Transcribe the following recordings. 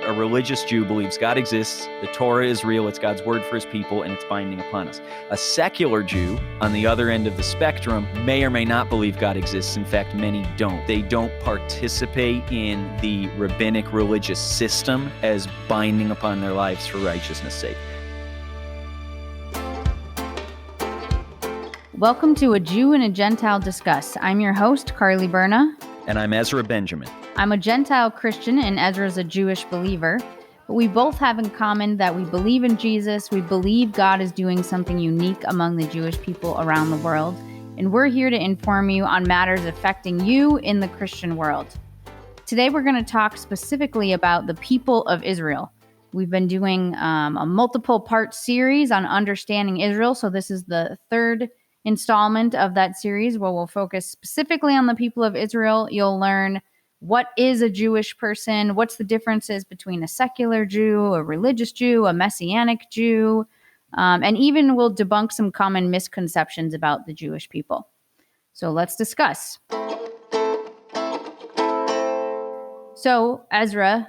A religious Jew believes God exists, the Torah is real, it's God's word for his people, and it's binding upon us. A secular Jew, on the other end of the spectrum, may or may not believe God exists. In fact, many don't. They don't participate in the rabbinic religious system as binding upon their lives for righteousness' sake. Welcome to A Jew and a Gentile Discuss. I'm your host, Carly Berna. And I'm Ezra Benjamin. I'm a Gentile Christian and Ezra's a Jewish believer. But we both have in common that we believe in Jesus, we believe God is doing something unique among the Jewish people around the world, and we're here to inform you on matters affecting you in the Christian world. Today we're going to talk specifically about the people of Israel. We've been doing a multiple-part series on understanding Israel, so this is the third installment of that series where we'll focus specifically on the people of Israel. You'll learn what is a Jewish person, what's the differences between a secular Jew, a religious Jew, a Messianic Jew, and even we'll debunk some common misconceptions about the Jewish people. So let's discuss. So, Ezra,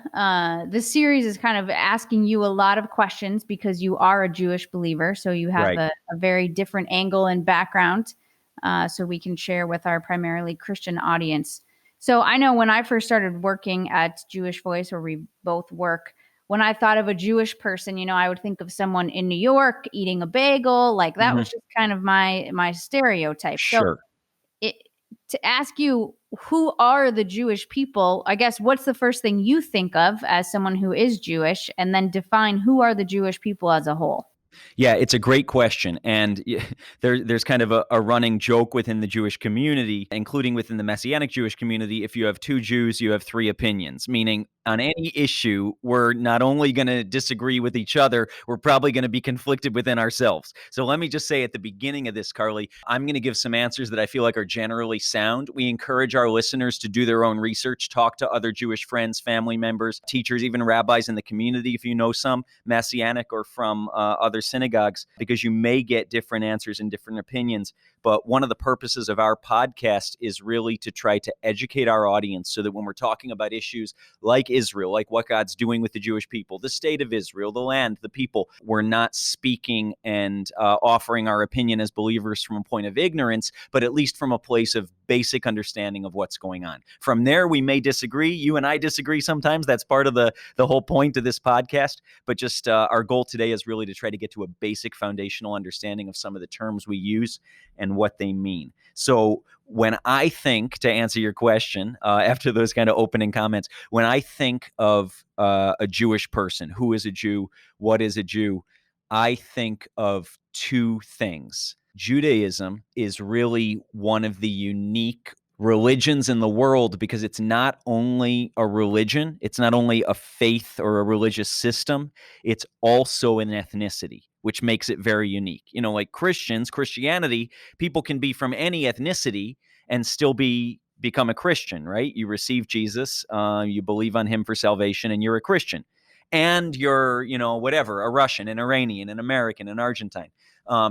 this series is kind of asking you a lot of questions because you are a Jewish believer. So you have Right. a very different angle and background so we can share with our primarily Christian audience. So I know when I first started working at Jewish Voice, where we both work, when I thought of a Jewish person, I would think of someone in New York eating a bagel. Like that was just kind of my stereotype. Sure. So to ask you, who are the Jewish people? I guess what's the first thing you think of as someone who is Jewish, and then define who are the Jewish people as a whole? Yeah, it's a great question. And there's kind of a running joke within the Jewish community, including within the Messianic Jewish community. If you have two Jews, you have three opinions, meaning on any issue, we're not only going to disagree with each other, we're probably going to be conflicted within ourselves. So let me just say at the beginning of this, Carly, I'm going to give some answers that I feel like are generally sound. We encourage our listeners to do their own research, talk to other Jewish friends, family members, teachers, even rabbis in the community, if you know some Messianic or from other synagogues, because you may get different answers and different opinions. But one of the purposes of our podcast is really to try to educate our audience so that when we're talking about issues like Israel, like what God's doing with the Jewish people, the state of Israel, the land, the people, we're not speaking and offering our opinion as believers from a point of ignorance, but at least from a place of basic understanding of what's going on. From there, we may disagree. You and I disagree sometimes. That's part of the whole point of this podcast. But just our goal today is really to try to get to a basic foundational understanding of some of the terms we use and what they mean. So when I think, to answer your question, after those kind of opening comments, when I think of a Jewish person, who is a Jew, what is a Jew, I think of two things. Judaism is really one of the unique religions in the world because it's not only a religion, it's not only a faith or a religious system, it's also an ethnicity, which makes it very unique. Like Christianity, people can be from any ethnicity and still become a Christian, right? You receive Jesus, you believe on him for salvation, and you're a Christian. And you're, whatever, a Russian, an Iranian, an American, an Argentine.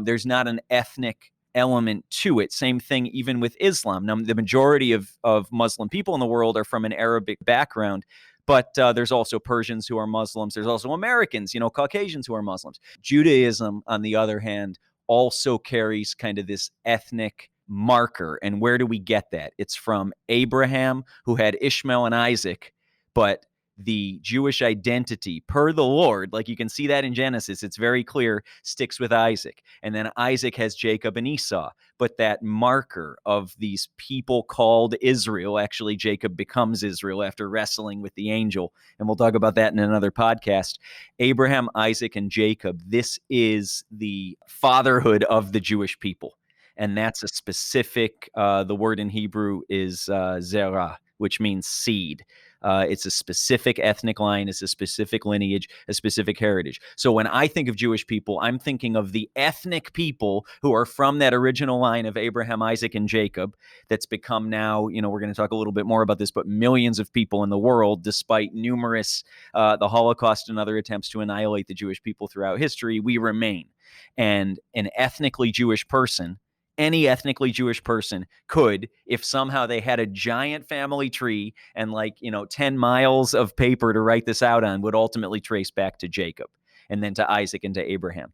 There's not an ethnic element to it. Same thing even with Islam. Now, the majority of Muslim people in the world are from an Arabic background, but there's also Persians who are Muslims. There's also Americans, Caucasians who are Muslims. Judaism, on the other hand, also carries kind of this ethnic marker. And where do we get that? It's from Abraham, who had Ishmael and Isaac, but the Jewish identity per the Lord, like you can see that in Genesis, it's very clear, sticks with Isaac. And then Isaac has Jacob and Esau. But that marker of these people called Israel, actually Jacob becomes Israel after wrestling with the angel. And we'll talk about that in another podcast. Abraham, Isaac, and Jacob, this is the fatherhood of the Jewish people. And that's a specific, the word in Hebrew is zerah, which means seed. It's a specific ethnic line, it's a specific lineage, a specific heritage. So when I think of Jewish people, I'm thinking of the ethnic people who are from that original line of Abraham, Isaac, and Jacob that's become now, we're going to talk a little bit more about this, but millions of people in the world, despite numerous, the Holocaust and other attempts to annihilate the Jewish people throughout history, we remain. And an ethnically Jewish person any ethnically Jewish person could, if somehow they had a giant family tree and 10 miles of paper to write this out on, would ultimately trace back to Jacob and then to Isaac and to Abraham.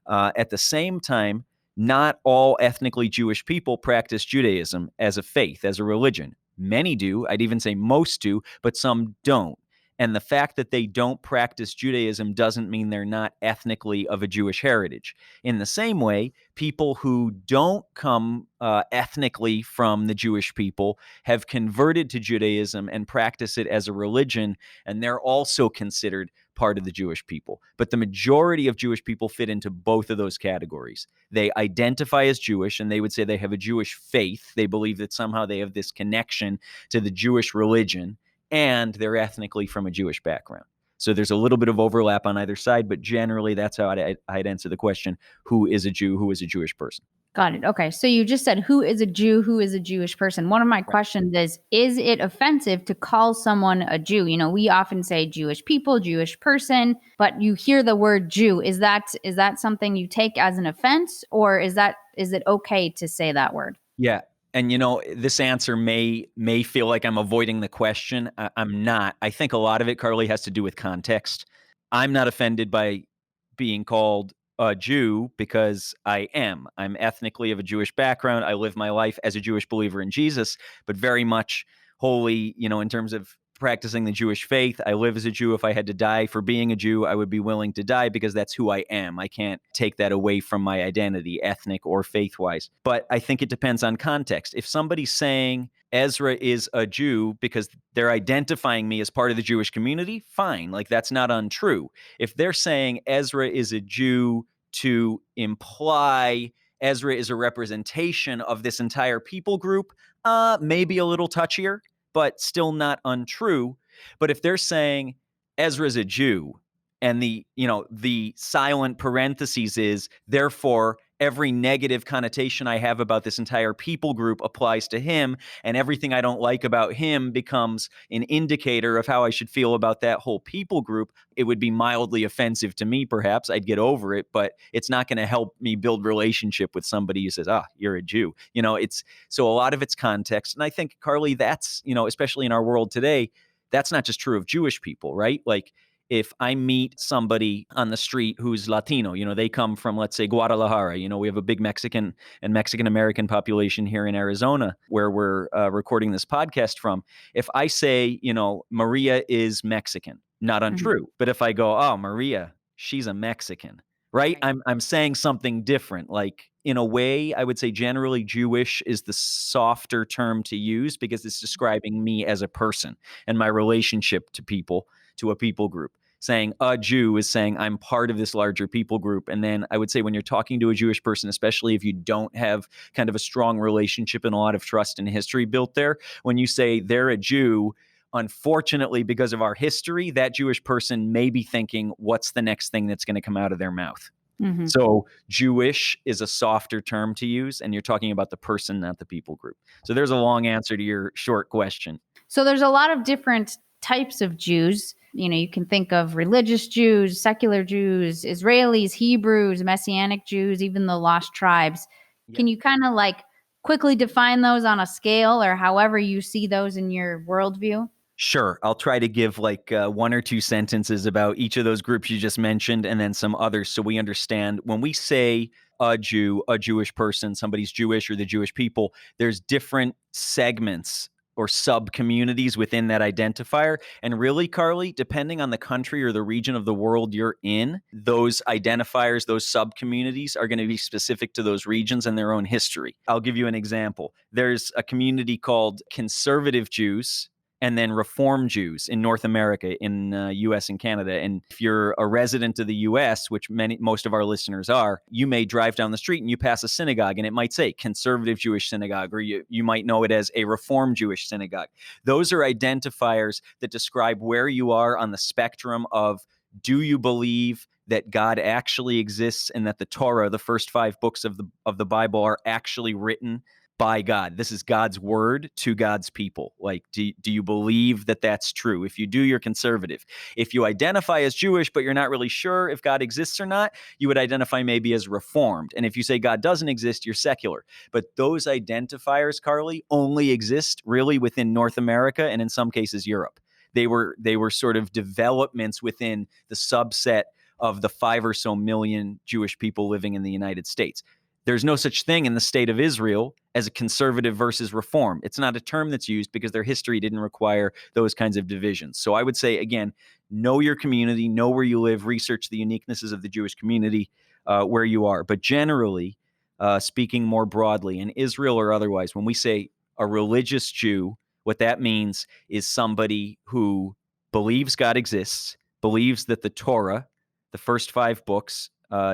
At the same time, not all ethnically Jewish people practice Judaism as a faith, as a religion. Many do. I'd even say most do, but some don't. And the fact that they don't practice Judaism doesn't mean they're not ethnically of a Jewish heritage. In the same way, people who don't come ethnically from the Jewish people have converted to Judaism and practice it as a religion, and they're also considered part of the Jewish people. But the majority of Jewish people fit into both of those categories. They identify as Jewish, and they would say they have a Jewish faith. They believe that somehow they have this connection to the Jewish religion, and they're ethnically from a Jewish background. So there's a little bit of overlap on either side, but generally that's how I'd answer the question, who is a Jew, who is a Jewish person? Got it. Okay. So you just said, who is a Jew? Who is a Jewish person? One of my questions is it offensive to call someone a Jew? We often say Jewish people, Jewish person, but you hear the word Jew. Is that something you take as an offense, or is it okay to say that word? Yeah. And this answer may feel like I'm avoiding the question. I'm not. I think a lot of it, Carly, has to do with context. I'm not offended by being called a Jew because I am. I'm ethnically of a Jewish background. I live my life as a Jewish believer in Jesus, but very much wholly, in terms of practicing the Jewish faith. I live as a Jew. If I had to die for being a Jew, I would be willing to die because that's who I am. I can't take that away from my identity, ethnic or faith-wise. But I think it depends on context. If somebody's saying Ezra is a Jew because they're identifying me as part of the Jewish community, fine. That's not untrue. If they're saying Ezra is a Jew to imply Ezra is a representation of this entire people group, maybe a little touchier, but still not untrue. But if they're saying Ezra's a Jew, and the silent parentheses is, therefore, every negative connotation I have about this entire people group applies to him, and everything I don't like about him becomes an indicator of how I should feel about that whole people group, it would be mildly offensive to me, perhaps. I'd get over it, but it's not going to help me build relationship with somebody who says, you're a Jew. So a lot of it's context. And I think, Carly, that's, especially in our world today, that's not just true of Jewish people, right? If I meet somebody on the street who's Latino, they come from, let's say, Guadalajara. We have a big Mexican and Mexican-American population here in Arizona where we're recording this podcast from. If I say, Maria is Mexican, not untrue. But if I go, Maria, she's a Mexican, right? I'm saying something different. In a way, I would say generally Jewish is the softer term to use because it's describing me as a person and my relationship to people, to a people group. Saying a Jew is saying I'm part of this larger people group. And then I would say when you're talking to a Jewish person, especially if you don't have kind of a strong relationship and a lot of trust and history built there, when you say they're a Jew, unfortunately, because of our history, that Jewish person may be thinking, what's the next thing that's going to come out of their mouth? Mm-hmm. So Jewish is a softer term to use, and you're talking about the person, not the people group. So there's a long answer to your short question. So there's a lot of different types of Jews. You can think of religious Jews, secular Jews, Israelis, Hebrews, Messianic Jews, even the lost tribes. Yeah. Can you kind of quickly define those on a scale or however you see those in your worldview? Sure. I'll try to give one or two sentences about each of those groups you just mentioned and then some others so we understand when we say a Jew, a Jewish person, somebody's Jewish or the Jewish people, there's different segments or sub-communities within that identifier. And really, Carly, depending on the country or the region of the world you're in, those identifiers, those sub-communities are going to be specific to those regions and their own history. I'll give you an example. There's a community called conservative Jews and then Reform Jews in North America, in U.S. and Canada. And if you're a resident of the U.S., which most of our listeners are, you may drive down the street and you pass a synagogue and it might say Conservative Jewish Synagogue, or you might know it as a Reform Jewish Synagogue. Those are identifiers that describe where you are on the spectrum of, do you believe that God actually exists and that the Torah, the first 5 books of the Bible, are actually written by God. This is God's word to God's people. Like, do you believe that that's true? If you do, you're conservative. If you identify as Jewish, but you're not really sure if God exists or not, you would identify maybe as Reformed. And if you say God doesn't exist, you're secular. But those identifiers, Carly, only exist really within North America and in some cases Europe. They were sort of developments within the subset of the 5 or so million Jewish people living in the United States. There's no such thing in the state of Israel as a conservative versus reform. It's not a term that's used because their history didn't require those kinds of divisions. So I would say, again, know your community, know where you live, research the uniquenesses of the Jewish community where you are. But generally, speaking more broadly, in Israel or otherwise, when we say a religious Jew, what that means is somebody who believes God exists, believes that the Torah, the first 5 books,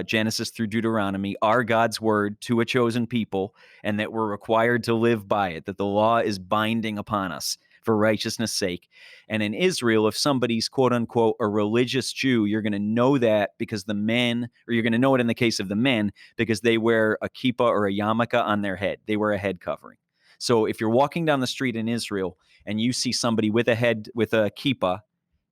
Genesis through Deuteronomy, are God's word to a chosen people, and that we're required to live by it, that the law is binding upon us for righteousness' sake. And in Israel, if somebody's quote unquote a religious Jew, you're going to know that because the men, or you're going to know it in the case of the men, because they wear a kippah or a yarmulke on their head. They wear a head covering. So if you're walking down the street in Israel and you see somebody with a kippah,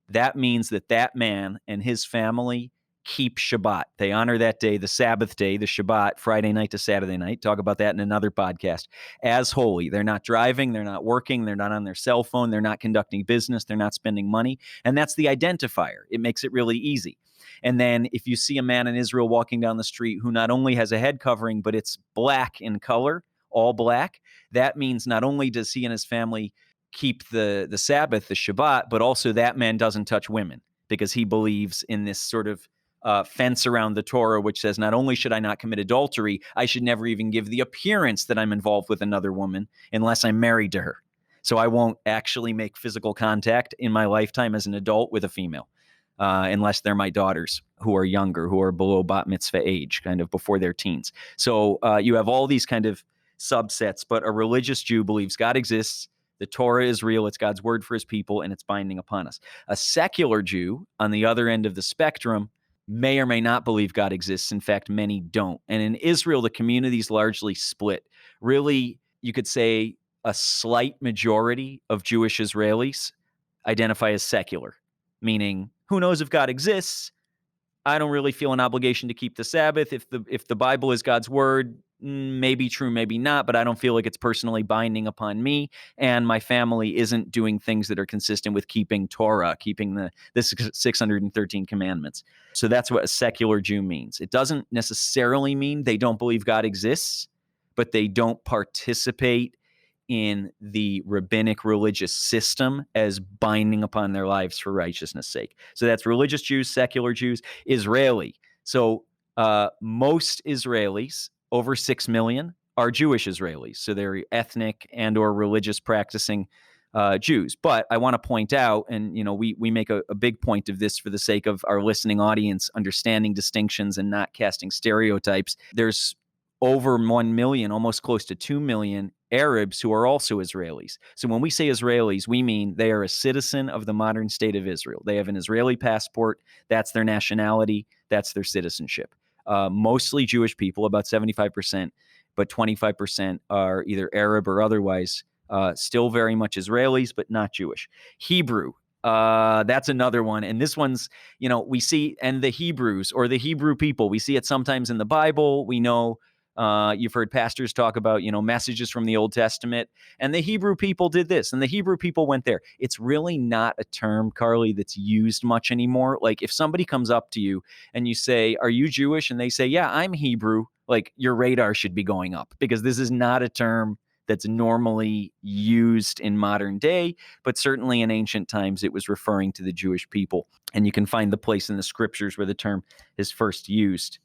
that means that man and his family keep Shabbat. They honor that day, the Sabbath day, the Shabbat, Friday night to Saturday night. Talk about that in another podcast. As holy. They're not driving. They're not working. They're not on their cell phone. They're not conducting business. They're not spending money. And that's the identifier. It makes it really easy. And then if you see a man in Israel walking down the street who not only has a head covering, but it's black in color, all black, that means not only does he and his family keep the Sabbath, the Shabbat, but also that man doesn't touch women because he believes in this sort of fence around the Torah, which says not only should I not commit adultery, I should never even give the appearance that I'm involved with another woman unless I'm married to her. So I won't actually make physical contact in my lifetime as an adult with a female, unless they're my daughters who are younger, who are below bat mitzvah age, kind of before their teens. So you have all these kind of subsets, but a religious Jew believes God exists, the Torah is real, it's God's word for his people, and it's binding upon us. A secular Jew, on the other end of the spectrum, may or may not believe God exists. In fact, many don't. And in Israel, the community is largely split. Really, you could say a slight majority of Jewish Israelis identify as secular, meaning who knows if God exists? I don't really feel an obligation to keep the Sabbath. If the Bible is God's word, maybe true, maybe not, but I don't feel like it's personally binding upon me, and my family isn't doing things that are consistent with keeping Torah, keeping the 613 commandments. So that's what a secular Jew means. It doesn't necessarily mean they don't believe God exists, but they don't participate in the rabbinic religious system as binding upon their lives for righteousness' sake. So that's religious Jews, secular Jews, Israeli. So most Israelis, over 6 million, are Jewish Israelis. So they're ethnic and or religious practicing Jews. But I want to point out, and we make a big point of this for the sake of our listening audience understanding distinctions and not casting stereotypes. There's over 1 million, almost close to 2 million Arabs who are also Israelis. So when we say Israelis, we mean they are a citizen of the modern state of Israel. They have an Israeli passport. That's their nationality. That's their citizenship. Mostly Jewish people, about 75%, but 25% are either Arab or otherwise, still very much Israelis, but not Jewish. Hebrew, that's another one. And this one's, we see, and the Hebrews or the Hebrew people, we see it sometimes in the Bible. We know you've heard pastors talk about, messages from the Old Testament, and the Hebrew people did this, and the Hebrew people went there. It's really not a term, Carly, that's used much anymore. Like if somebody comes up to you and you say, "Are you Jewish?" and they say, "Yeah, I'm Hebrew," like your radar should be going up, because this is not a term that's normally used in modern day, but certainly in ancient times it was referring to the Jewish people. And you can find the place in the scriptures where the term is first used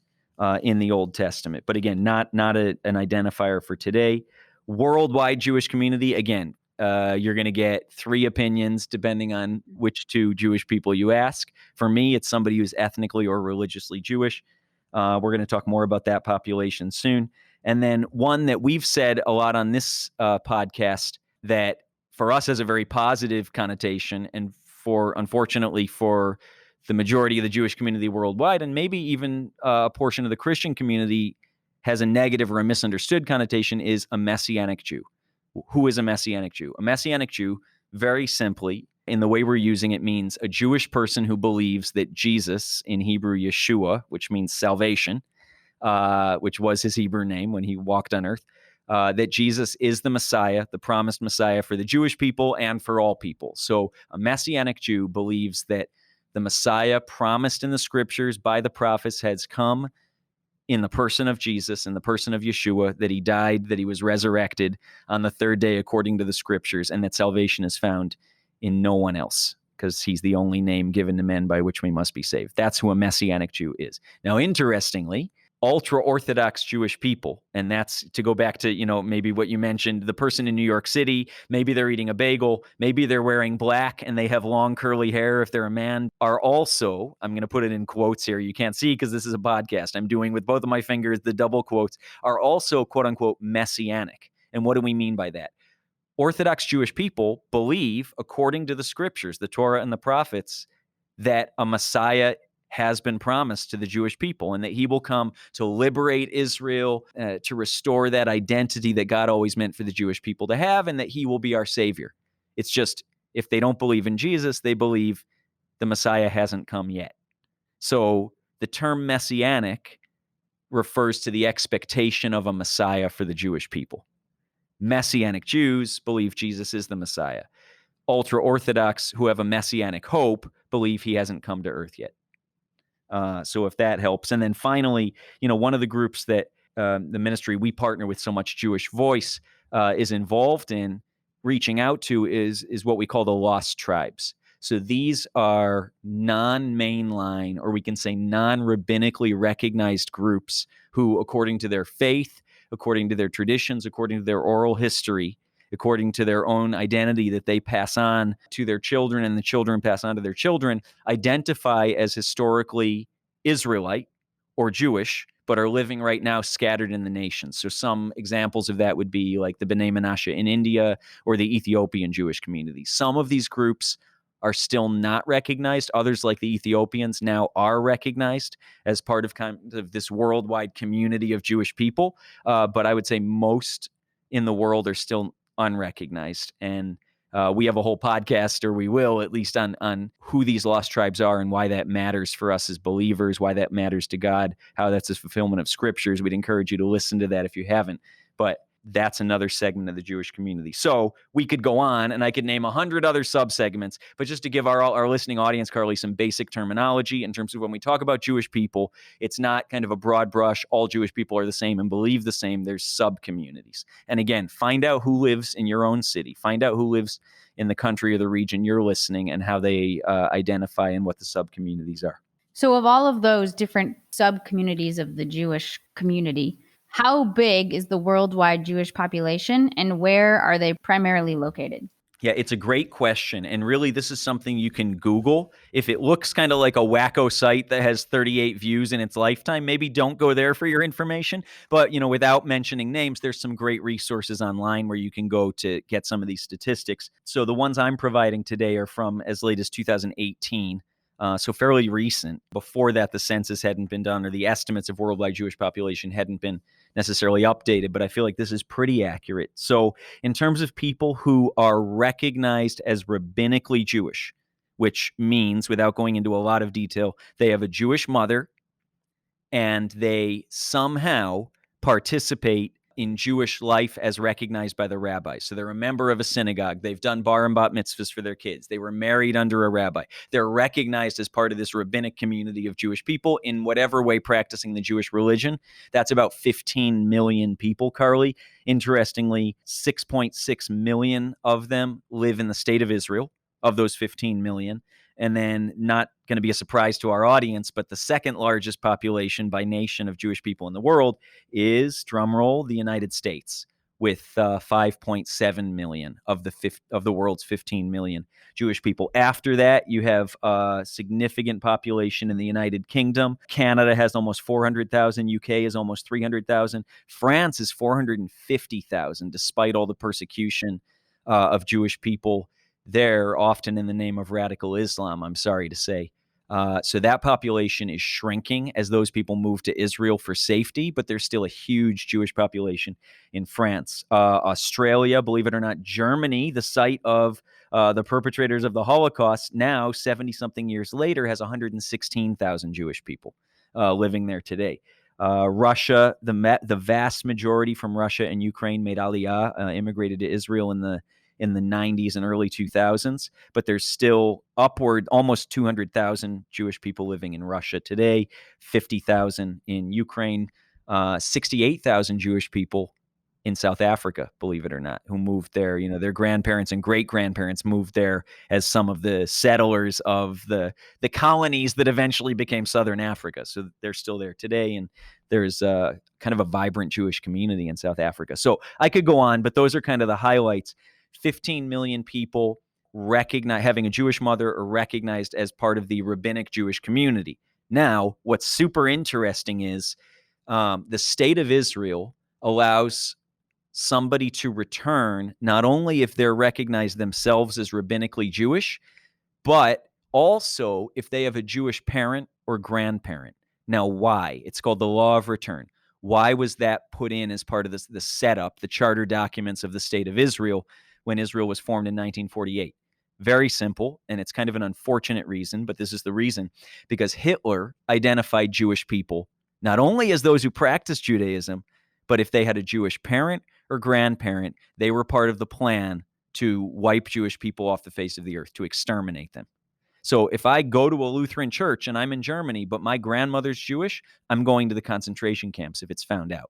in the Old Testament. But again, not an identifier for today. Worldwide Jewish community, again, you're going to get 3 opinions depending on which 2 Jewish people you ask. For me, it's somebody who's ethnically or religiously Jewish. We're going to talk more about that population soon. And then one that we've said a lot on this podcast that for us has a very positive connotation, and unfortunately for the majority of the Jewish community worldwide, and maybe even a portion of the Christian community, has a negative or a misunderstood connotation is a Messianic Jew. Who is a Messianic Jew? A Messianic Jew, very simply, in the way we're using it, means a Jewish person who believes that Jesus, in Hebrew Yeshua, which means salvation, which was his Hebrew name when he walked on earth, that Jesus is the Messiah, the promised Messiah for the Jewish people and for all people. So a Messianic Jew believes that the Messiah promised in the scriptures by the prophets has come in the person of Jesus, in the person of Yeshua, that he died, that he was resurrected on the third day according to the scriptures, and that salvation is found in no one else, because he's the only name given to men by which we must be saved. That's who a Messianic Jew is. Now, interestingly, ultra-Orthodox Jewish people, and that's to go back to, maybe what you mentioned, the person in New York City, maybe they're eating a bagel, maybe they're wearing black and they have long curly hair if they're a man, are also, I'm going to put it in quotes here, you can't see because this is a podcast, I'm doing with both of my fingers the double quotes, are also quote-unquote Messianic. And what do we mean by that? Orthodox Jewish people believe, according to the scriptures, the Torah and the prophets, that a Messiah has been promised to the Jewish people and that he will come to liberate Israel, to restore that identity that God always meant for the Jewish people to have, and that he will be our savior. It's just, if they don't believe in Jesus, they believe the Messiah hasn't come yet. So the term Messianic refers to the expectation of a Messiah for the Jewish people. Messianic Jews believe Jesus is the Messiah. Ultra-Orthodox who have a Messianic hope believe he hasn't come to earth yet. So if that helps. And then finally, one of the groups that the ministry we partner with so much, Jewish Voice, is involved in reaching out to is what we call the lost tribes. So these are non-mainline, or we can say non-rabbinically recognized groups who, according to their faith, according to their traditions, according to their oral history, according to their own identity that they pass on to their children and the children pass on to their children, identify as historically Israelite or Jewish, but are living right now scattered in the nations. So some examples of that would be like the B'nai Menashe in India or the Ethiopian Jewish community. Some of these groups are still not recognized. Others, like the Ethiopians, now are recognized as part of kind of this worldwide community of Jewish people. But I would say most in the world are still unrecognized. And we have a whole podcast, or we will at least, on who these lost tribes are and why that matters for us as believers, why that matters to God, how that's a fulfillment of scriptures. We'd encourage you to listen to that if you haven't. But that's another segment of the Jewish community. So we could go on, and I could name 100 other subsegments, but just to give our listening audience, Carly, some basic terminology in terms of when we talk about Jewish people, it's not kind of a broad brush, all Jewish people are the same and believe the same. There's sub-communities. And again, find out who lives in your own city. Find out who lives in the country or the region you're listening and how they identify and what the sub-communities are. So of all of those different sub-communities of the Jewish community, how big is the worldwide Jewish population, and where are they primarily located? Yeah, it's a great question. And really, this is something you can Google. If it looks kind of like a wacko site that has 38 views in its lifetime, maybe don't go there for your information. But, without mentioning names, there's some great resources online where you can go to get some of these statistics. So the ones I'm providing today are from as late as 2018. So fairly recent. Before that, the census hadn't been done, or the estimates of worldwide Jewish population hadn't been necessarily updated, but I feel like this is pretty accurate. So in terms of people who are recognized as rabbinically Jewish, which means, without going into a lot of detail, they have a Jewish mother and they somehow participate in Jewish life as recognized by the rabbis. So they're a member of a synagogue. They've done bar and bat mitzvahs for their kids. They were married under a rabbi. They're recognized as part of this rabbinic community of Jewish people in whatever way practicing the Jewish religion. That's about 15 million people, Carly. Interestingly, 6.6 million of them live in the state of Israel, of those 15 million. And then, not going to be a surprise to our audience, but the second largest population by nation of Jewish people in the world is, drumroll, the United States, with 5.7 million of the world's 15 million Jewish people. After that, you have a significant population in the United Kingdom. Canada has almost 400,000. UK is almost 300,000. France is 450,000, despite all the persecution of Jewish people there, often in the name of radical Islam, I'm sorry to say. So that population is shrinking as those people move to Israel for safety, but there's still a huge Jewish population in France. Australia, believe it or not, Germany, the site of the perpetrators of the Holocaust, now 70-something years later, has 116,000 Jewish people living there today. Russia, the vast majority from Russia and Ukraine made Aliyah, immigrated to Israel in the 90s and early 2000s, but there's still upward almost 200,000 Jewish people living in Russia today, 50,000 in Ukraine, 68,000 Jewish people in South Africa, believe it or not, who moved there. You know, their grandparents and great-grandparents moved there as some of the settlers of the colonies that eventually became Southern Africa. So they're still there today, and there's kind of a vibrant Jewish community in South Africa. So I could go on, but those are kind of the highlights. 15 million people having a Jewish mother or recognized as part of the rabbinic Jewish community. Now, what's super interesting is the state of Israel allows somebody to return not only if they're recognized themselves as rabbinically Jewish, but also if they have a Jewish parent or grandparent. Now, why? It's called the law of return. Why was that put in as part of the setup, the charter documents of the state of Israel when Israel was formed in 1948? Very simple, and it's kind of an unfortunate reason, but this is the reason, because Hitler identified Jewish people not only as those who practiced Judaism, but if they had a Jewish parent or grandparent, they were part of the plan to wipe Jewish people off the face of the earth, to exterminate them. So if I go to a Lutheran church and I'm in Germany, but my grandmother's Jewish, I'm going to the concentration camps if it's found out.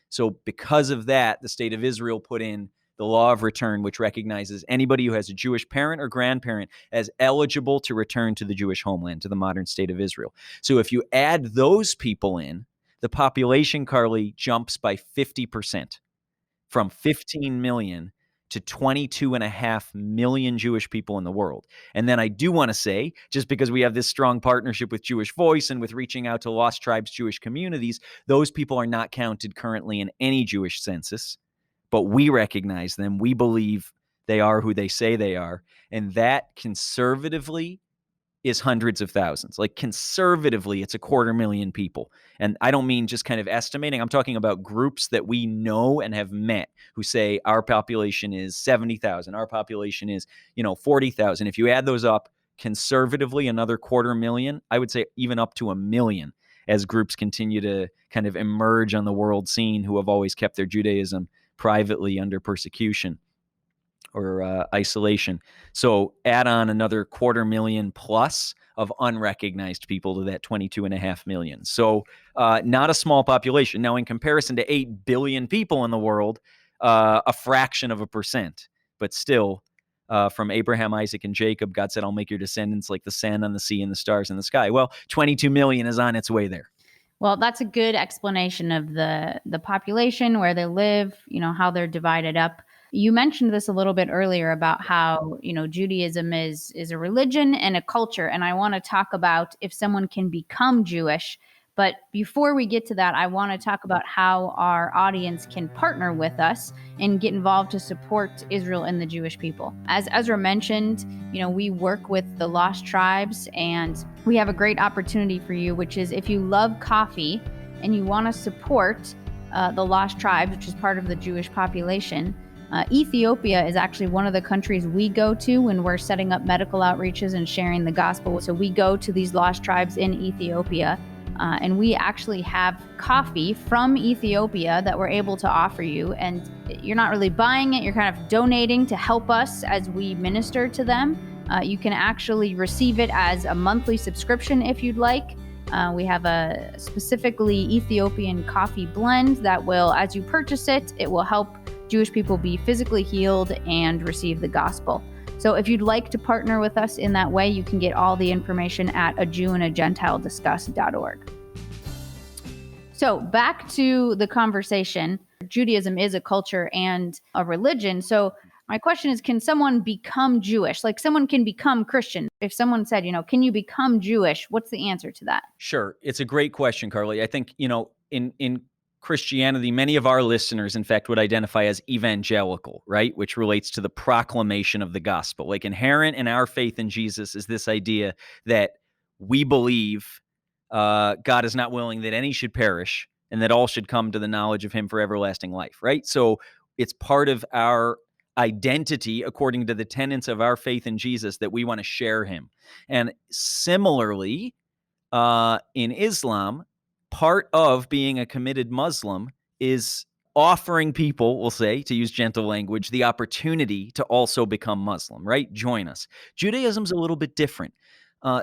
So because of that, the state of Israel put in the law of return, which recognizes anybody who has a Jewish parent or grandparent as eligible to return to the Jewish homeland, to the modern state of Israel. So if you add those people in, the population, Carly, jumps by 50%, from 15 million to 22.5 million Jewish people in the world. And then I do want to say, just because we have this strong partnership with Jewish Voice and with reaching out to lost tribes, Jewish communities, those people are not counted currently in any Jewish census, but we recognize them. We believe they are who they say they are. And that conservatively is hundreds of thousands. Like conservatively, it's 250,000 people. And I don't mean just kind of estimating. I'm talking about groups that we know and have met who say our population is 70,000. Our population is, 40,000. If you add those up, conservatively, another 250,000, I would say even up to 1 million, as groups continue to kind of emerge on the world scene who have always kept their Judaism privately under persecution or isolation. So add on another 250,000 plus of unrecognized people to that 22.5 million. So not a small population. Now, in comparison to 8 billion people in the world, a fraction of a percent, but still from Abraham, Isaac, and Jacob, God said, I'll make your descendants like the sand on the sea and the stars in the sky. Well, 22 million is on its way there. Well, that's a good explanation of the population, where they live, how they're divided up. You mentioned this a little bit earlier about how, Judaism is a religion and a culture. And I want to talk about if someone can become Jewish. But before we get to that, I want to talk about how our audience can partner with us and get involved to support Israel and the Jewish people. As Ezra mentioned, we work with the lost tribes, and we have a great opportunity for you, which is if you love coffee and you want to support the lost tribes, which is part of the Jewish population, Ethiopia is actually one of the countries we go to when we're setting up medical outreaches and sharing the gospel. So we go to these lost tribes in Ethiopia, and we actually have coffee from Ethiopia that we're able to offer you. And you're not really buying it, you're kind of donating to help us as we minister to them. You can actually receive it as a monthly subscription if you'd like. We have a specifically Ethiopian coffee blend that will, as you purchase it, it will help Jewish people be physically healed and receive the gospel. So if you'd like to partner with us in that way, you can get all the information at ajewandagentilediscuss.org. So back to the conversation. Judaism is a culture and a religion. So my question is, can someone become Jewish? Like someone can become Christian. If someone said, can you become Jewish? What's the answer to that? Sure. It's a great question, Carly. I think, in Christianity, many of our listeners, in fact, would identify as evangelical, right? Which relates to the proclamation of the gospel. Like inherent in our faith in Jesus is this idea that we believe God is not willing that any should perish and that all should come to the knowledge of him for everlasting life, right? So it's part of our identity according to the tenets of our faith in Jesus that we want to share him. And similarly, in Islam, part of being a committed Muslim is offering people, we'll say, to use gentle language, the opportunity to also become Muslim, right? Join us. Judaism's a little bit different.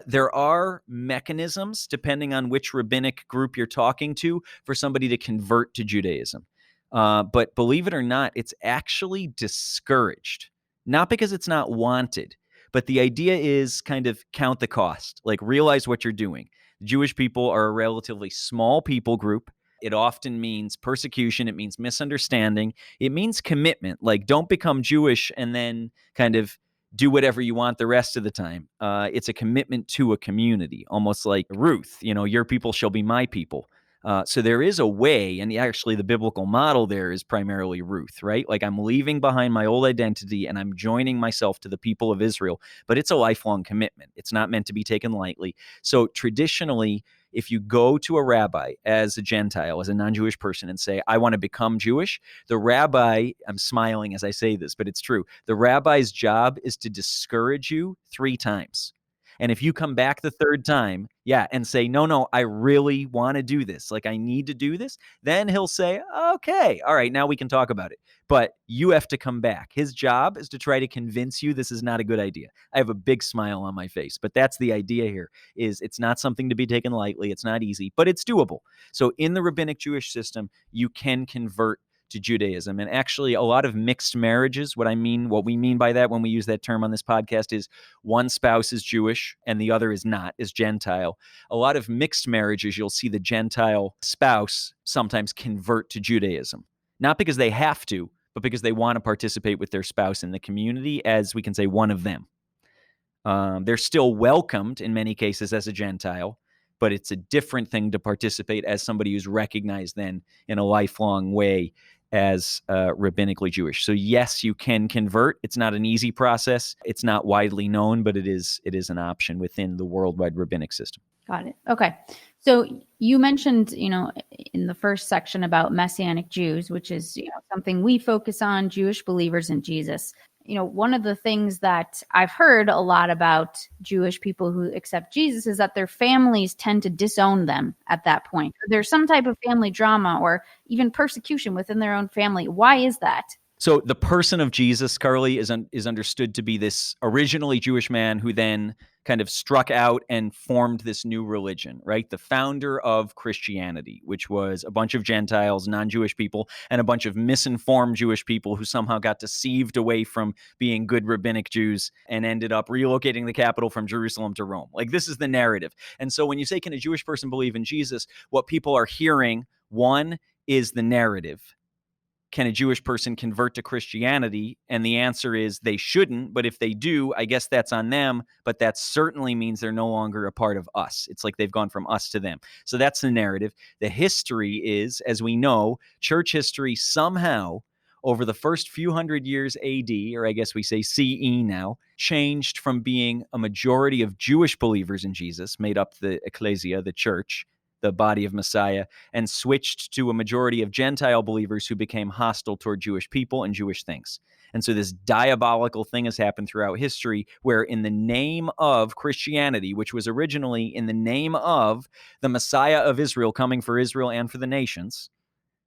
There are mechanisms, depending on which rabbinic group you're talking to, for somebody to convert to Judaism. But believe it or not, it's actually discouraged. Not because it's not wanted, but the idea is kind of count the cost, like realize what you're doing. Jewish people are a relatively small people group. It often means persecution. It means misunderstanding. It means commitment. Like, don't become Jewish and then kind of do whatever you want the rest of the time. It's a commitment to a community, almost like Ruth, your people shall be my people. So there is a way, and actually the biblical model there is primarily Ruth, right? Like, I'm leaving behind my old identity and I'm joining myself to the people of Israel, but it's a lifelong commitment. It's not meant to be taken lightly. So traditionally, if you go to a rabbi as a Gentile, as a non-Jewish person, and say, I want to become Jewish, the rabbi, I'm smiling as I say this, but it's true, the rabbi's job is to discourage you 3 times. And if you come back the 3rd time, and say, no, I really want to do this, like I need to do this, then he'll say, okay, all right, now we can talk about it. But you have to come back. His job is to try to convince you this is not a good idea. I have a big smile on my face, but that's the idea here, is it's not something to be taken lightly. It's not easy, but it's doable. So in the rabbinic Jewish system, you can convert to Judaism. And actually, a lot of mixed marriages, what we mean by that when we use that term on this podcast is one spouse is Jewish and the other is not, is Gentile. A lot of mixed marriages, you'll see the Gentile spouse sometimes convert to Judaism, not because they have to, but because they want to participate with their spouse in the community as, we can say, one of them. They're still welcomed in many cases as a Gentile, but it's a different thing to participate as somebody who's recognized then in a lifelong way as rabbinically Jewish. So yes, you can convert. It's not an easy process. It's not widely known, but it is an option within the worldwide rabbinic system. Got it. Okay. So you mentioned, in the first section about Messianic Jews, which is, something we focus on, Jewish believers in Jesus. One of the things that I've heard a lot about Jewish people who accept Jesus is that their families tend to disown them at that point. There's some type of family drama or even persecution within their own family. Why is that? So the person of Jesus, Carly, is understood to be this originally Jewish man who then kind of struck out and formed this new religion, right? The founder of Christianity, which was a bunch of Gentiles, non-Jewish people, and a bunch of misinformed Jewish people who somehow got deceived away from being good rabbinic Jews and ended up relocating the capital from Jerusalem to Rome. Like, this is the narrative. And so when you say, can a Jewish person believe in Jesus? What people are hearing, one, is the narrative. Can a Jewish person convert to Christianity? And the answer is they shouldn't, but if they do, I guess that's on them, but that certainly means they're no longer a part of us. It's like they've gone from us to them. So that's the narrative. The history is, as we know, church history somehow over the first few hundred years AD, or I guess we say CE now, changed from being a majority of Jewish believers in Jesus, made up the ecclesia, the church, the body of Messiah, and switched to a majority of Gentile believers who became hostile toward Jewish people and Jewish things. And so this diabolical thing has happened throughout history where in the name of Christianity, which was originally in the name of the Messiah of Israel coming for Israel and for the nations,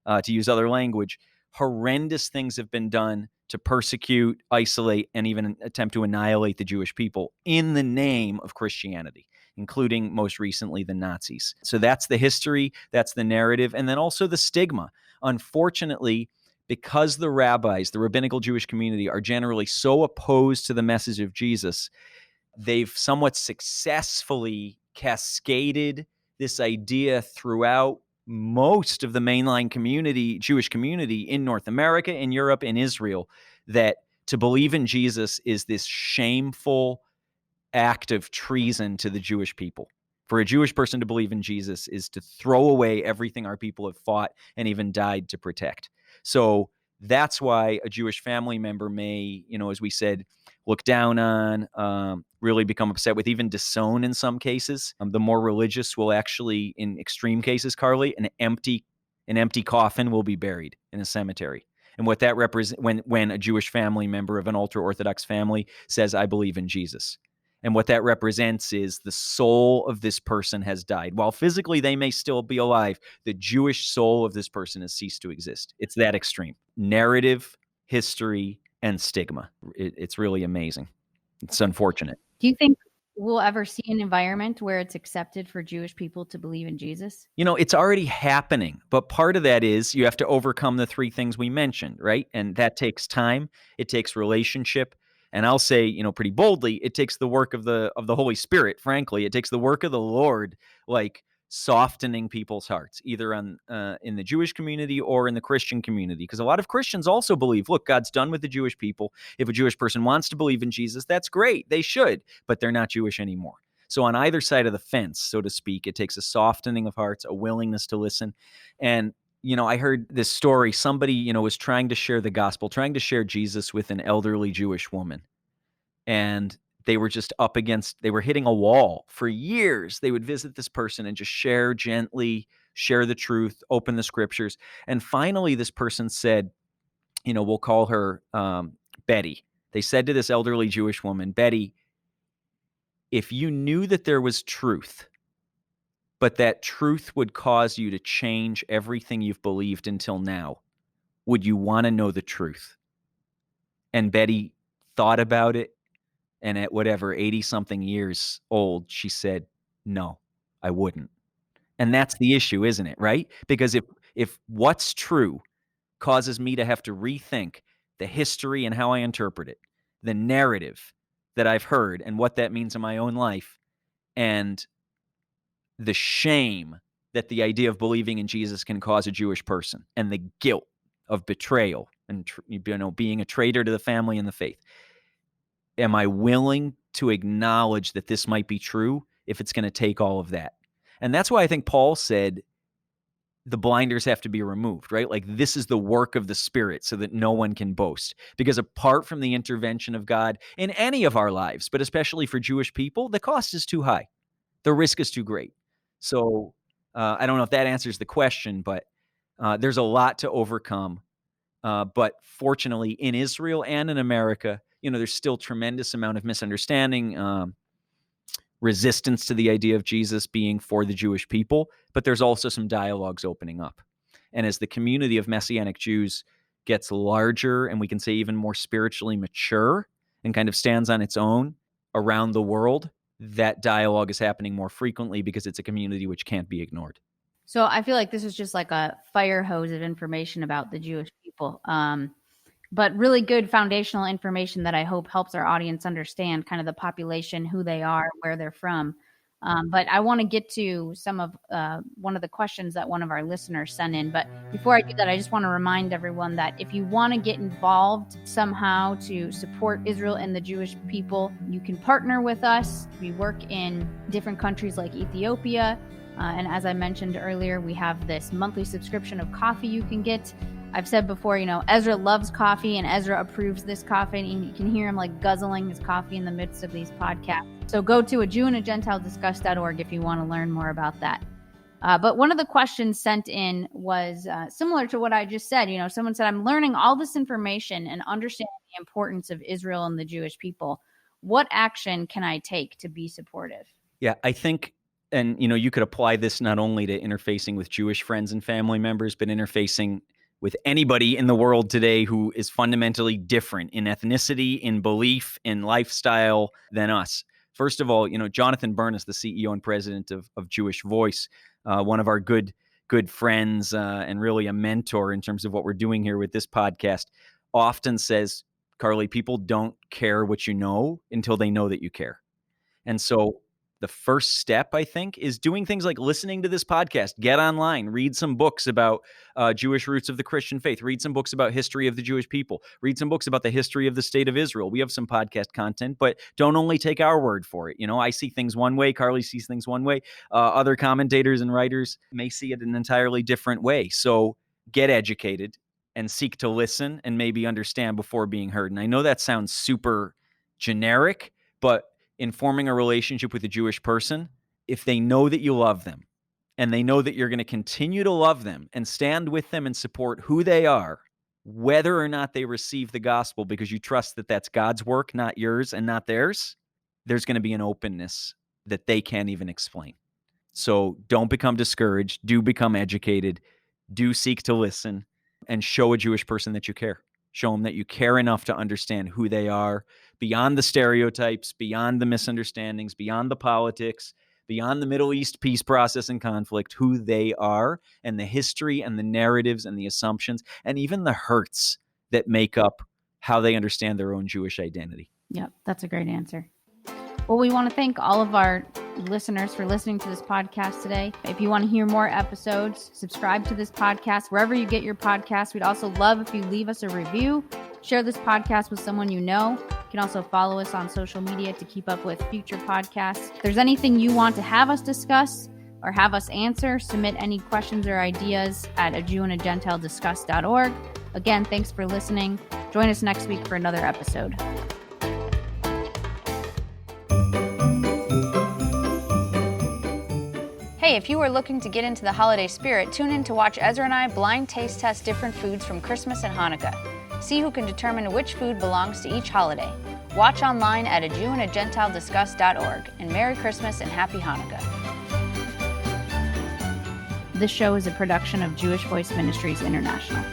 to use other language, horrendous things have been done to persecute, isolate, and even attempt to annihilate the Jewish people in the name of Christianity, including most recently the Nazis. So that's the history, that's the narrative, and then also the stigma. Unfortunately, because the rabbis, the rabbinical Jewish community, are generally so opposed to the message of Jesus, they've somewhat successfully cascaded this idea throughout most of the mainline community, Jewish community in North America, in Europe, in Israel, that to believe in Jesus is this shameful act of treason to the Jewish people. For a Jewish person to believe in Jesus is to throw away everything our people have fought and even died to protect. So that's why a Jewish family member may, as we said, look down on, really become upset with, even disown in some cases. The more religious will actually, in extreme cases, Carly, an empty coffin will be buried in a cemetery. And what that represents, when a Jewish family member of an ultra-Orthodox family says, I believe in Jesus. And what that represents is the soul of this person has died. While physically they may still be alive, the Jewish soul of this person has ceased to exist. It's that extreme. Narrative, history, and stigma. It's really amazing. It's unfortunate. Do you think we'll ever see an environment where it's accepted for Jewish people to believe in Jesus? It's already happening, but part of that is you have to overcome the three things we mentioned, right? And that takes time. It takes relationship. And I'll say, pretty boldly, it takes the work of the Holy Spirit. Frankly, it takes the work of the Lord, like softening people's hearts, either in the Jewish community or in the Christian community. Because a lot of Christians also believe, look, God's done with the Jewish people. If a Jewish person wants to believe in Jesus, that's great. They should, but they're not Jewish anymore. So on either side of the fence, so to speak, it takes a softening of hearts, a willingness to listen. And I heard this story. Somebody, was trying to share the gospel, trying to share Jesus with an elderly Jewish woman. And they were just they were hitting a wall for years. They would visit this person and just share gently, share the truth, open the scriptures. And finally, this person said, we'll call her Betty. They said to this elderly Jewish woman, Betty, if you knew that there was truth, but that truth would cause you to change everything you've believed until now, would you want to know the truth? And Betty thought about it, and at 80-something years old, she said, no, I wouldn't. And that's the issue, isn't it, right? Because if what's true causes me to have to rethink the history and how I interpret it, the narrative that I've heard and what that means in my own life, and the shame that the idea of believing in Jesus can cause a Jewish person, and the guilt of betrayal and being a traitor to the family and the faith. Am I willing to acknowledge that this might be true if it's going to take all of that? And that's why I think Paul said the blinders have to be removed, right? Like, this is the work of the Spirit so that no one can boast. Because apart from the intervention of God in any of our lives, but especially for Jewish people, the cost is too high. The risk is too great. So I don't know if that answers the question, but there's a lot to overcome. But fortunately, in Israel and in America, there's still tremendous amount of misunderstanding, resistance to the idea of Jesus being for the Jewish people, but there's also some dialogues opening up. And as the community of Messianic Jews gets larger, and we can say even more spiritually mature, and kind of stands on its own around the world, that dialogue is happening more frequently because it's a community which can't be ignored. So I feel like this is just like a fire hose of information about the Jewish people. But really good foundational information that I hope helps our audience understand kind of the population, who they are, where they're from. But I want to get to some of one of the questions that one of our listeners sent in. But before I do that, I just want to remind everyone that if you want to get involved somehow to support Israel and the Jewish people, you can partner with us. We work in different countries like Ethiopia. And as I mentioned earlier, we have this monthly subscription of coffee you can get. I've said before, Ezra loves coffee, and Ezra approves this coffee, and you can hear him like guzzling his coffee in the midst of these podcasts. So go to AJewandAGentileDiscuss.org if you want to learn more about that. But one of the questions sent in was similar to what I just said. Someone said, I'm learning all this information and understanding the importance of Israel and the Jewish people. What action can I take to be supportive? Yeah, I think, and you could apply this not only to interfacing with Jewish friends and family members, but interfacing with anybody in the world today who is fundamentally different in ethnicity, in belief, in lifestyle than us. First of all, Jonathan Burness, the CEO and president of Jewish Voice, one of our good friends and really a mentor in terms of what we're doing here with this podcast, often says, Carly, people don't care what you know until they know that you care. And so the first step, I think, is doing things like listening to this podcast, get online, read some books about Jewish roots of the Christian faith, read some books about history of the Jewish people, read some books about the history of the state of Israel. We have some podcast content, but don't only take our word for it. I see things one way, Carly sees things one way. Other commentators and writers may see it an entirely different way. So get educated and seek to listen and maybe understand before being heard. And I know that sounds super generic, but in forming a relationship with a Jewish person, if they know that you love them and they know that you're going to continue to love them and stand with them and support who they are, whether or not they receive the gospel, because you trust that that's God's work, not yours and not theirs, there's going to be an openness that they can't even explain. So don't become discouraged. Do become educated. Do seek to listen and show a Jewish person that you care. Show them that you care enough to understand who they are, beyond the stereotypes, beyond the misunderstandings, beyond the politics, beyond the Middle East peace process and conflict, who they are, and the history and the narratives and the assumptions, and even the hurts that make up how they understand their own Jewish identity. Yep, that's a great answer. Well, we want to thank all of our listeners for listening to this podcast today. If you want to hear more episodes, subscribe to this podcast wherever you get your podcasts. We'd also love if you leave us a review. Share this podcast with someone you know. You can also follow us on social media to keep up with future podcasts. If there's anything you want to have us discuss or have us answer, submit any questions or ideas at ajewandagentilediscuss.org. Again, thanks for listening. Join us next week for another episode. Hey, if you are looking to get into the holiday spirit, tune in to watch Ezra and I blind taste test different foods from Christmas and Hanukkah. See who can determine which food belongs to each holiday. Watch online at ajewandagentilediscuss.org. And Merry Christmas and Happy Hanukkah. This show is a production of Jewish Voice Ministries International.